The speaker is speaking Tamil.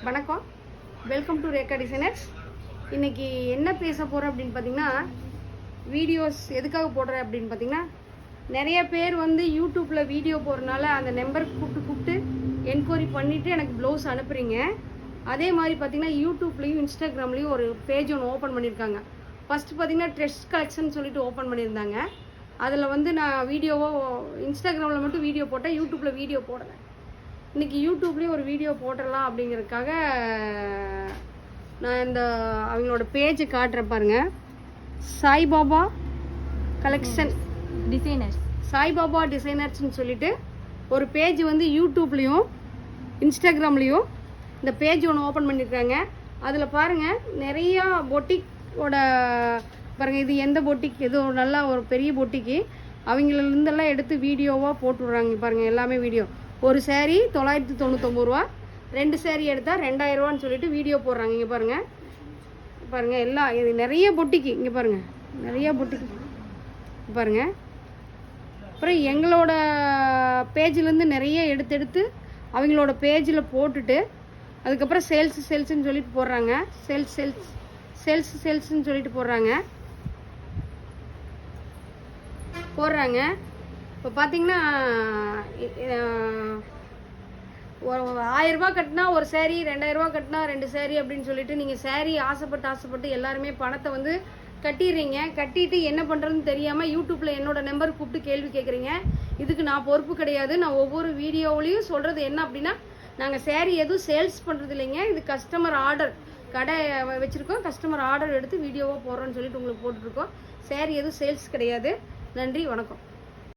வணக்கம், வெல்கம் டு ரேகா டிசைனர்ஸ். இன்றைக்கி என்ன பேச போகிறேன் அப்படின்னு பார்த்தீங்கன்னா, வீடியோஸ் எதுக்காக போடுறேன் அப்படின்னு பார்த்தீங்கன்னா, நிறைய பேர் வந்து யூடியூப்பில் வீடியோ போடுறதுனால அந்த நம்பருக்கு கூப்பிட்டு என்கொயரி பண்ணிவிட்டு எனக்கு ப்ளவுஸ் அனுப்புகிறீங்க. அதே மாதிரி பார்த்தீங்கன்னா யூடியூப்லேயும் இன்ஸ்டாகிராம்லேயும் ஒரு பேஜ் ஒன்று ஓப்பன் பண்ணியிருக்காங்க. ஃபஸ்ட்டு பார்த்தீங்கன்னா ட்ரெஸ் கலெக்ஷன் சொல்லிட்டு ஓப்பன் பண்ணியிருந்தாங்க. அதில் வந்து நான் வீடியோவோ இன்ஸ்டாகிராமில் மட்டும் வீடியோ போட்டேன், யூடியூப்பில் வீடியோ போடலை. இன்றைக்கி யூடியூப்லேயும் ஒரு வீடியோ போட்டுடலாம் அப்படிங்கிறதுக்காக நான் இந்த அவங்களோட பேஜை காட்டுறேன் பாருங்கள். சாய்பாபா கலெக்ஷன் டிசைனர்ஸ், சாய்பாபா டிசைனர்ஸ்னு சொல்லிட்டு ஒரு பேஜ் வந்து யூடியூப்லேயும் இன்ஸ்டாகிராம்லேயும் இந்த பேஜ் ஒன்று ஓப்பன் பண்ணியிருக்காங்க. அதில் பாருங்கள், நிறையா பொட்டிக்கோட பாருங்கள், இது எந்த பொட்டிக், இது ஒரு நல்லா ஒரு பெரிய பொட்டிக்கு அவங்களிருந்தெல்லாம் எடுத்து வீடியோவாக போட்டு விட்றாங்க. பாருங்கள், எல்லாமே வீடியோ. ஒரு சேரீ 999 ரூபா, 2 சேரீ எடுத்தால் 2000 ரூபான்னு சொல்லிட்டு வீடியோ போடுறாங்க. இங்கே பாருங்கள், பாருங்கள் எல்லாம் இது நிறைய பொட்டிக்கு. இங்கே பாருங்கள், நிறைய பொட்டிக்கு பாருங்கள். அப்புறம் எங்களோட பேஜிலேருந்து நிறைய எடுத்து அவங்களோட பேஜில் போட்டுட்டு அதுக்கப்புறம் சேல்ஸ்ன்னு சொல்லிட்டு போடுறாங்க. சேல்ஸ்ன்னு சொல்லிட்டு போடுறாங்க. இப்போ பார்த்தீங்கன்னா ஒரு 1000 ரூபா கட்டினா ஒரு சேரீ, 2000 ரூபா கட்டினா 2 சேரீ அப்படின்னு சொல்லிட்டு நீங்கள் சேரீ ஆசைப்பட்டு எல்லாருமே பணத்தை வந்து கட்டிடுறீங்க. கட்டிட்டு என்ன பண்ணுறதுன்னு தெரியாமல் யூடியூப்பில் என்னோட நம்பர் கூப்பிட்டு கேள்வி கேட்குறீங்க. இதுக்கு நான் பொறுப்பு கிடையாது. நான் ஒவ்வொரு வீடியோவிலையும் சொல்கிறது என்ன அப்படின்னா, நாங்கள் சேரீ எதுவும் சேல்ஸ் பண்ணுறது இல்லைங்க, இது கஸ்டமர் ஆர்டர், கடை வச்சுருக்கோம், கஸ்டமர் ஆர்டர் எடுத்து வீடியோவாக போடுறோன்னு சொல்லிட்டு உங்களுக்கு போட்டுட்ருக்கோம். சேரீ எதுவும் சேல்ஸ் கிடையாது. நன்றி, வணக்கம்.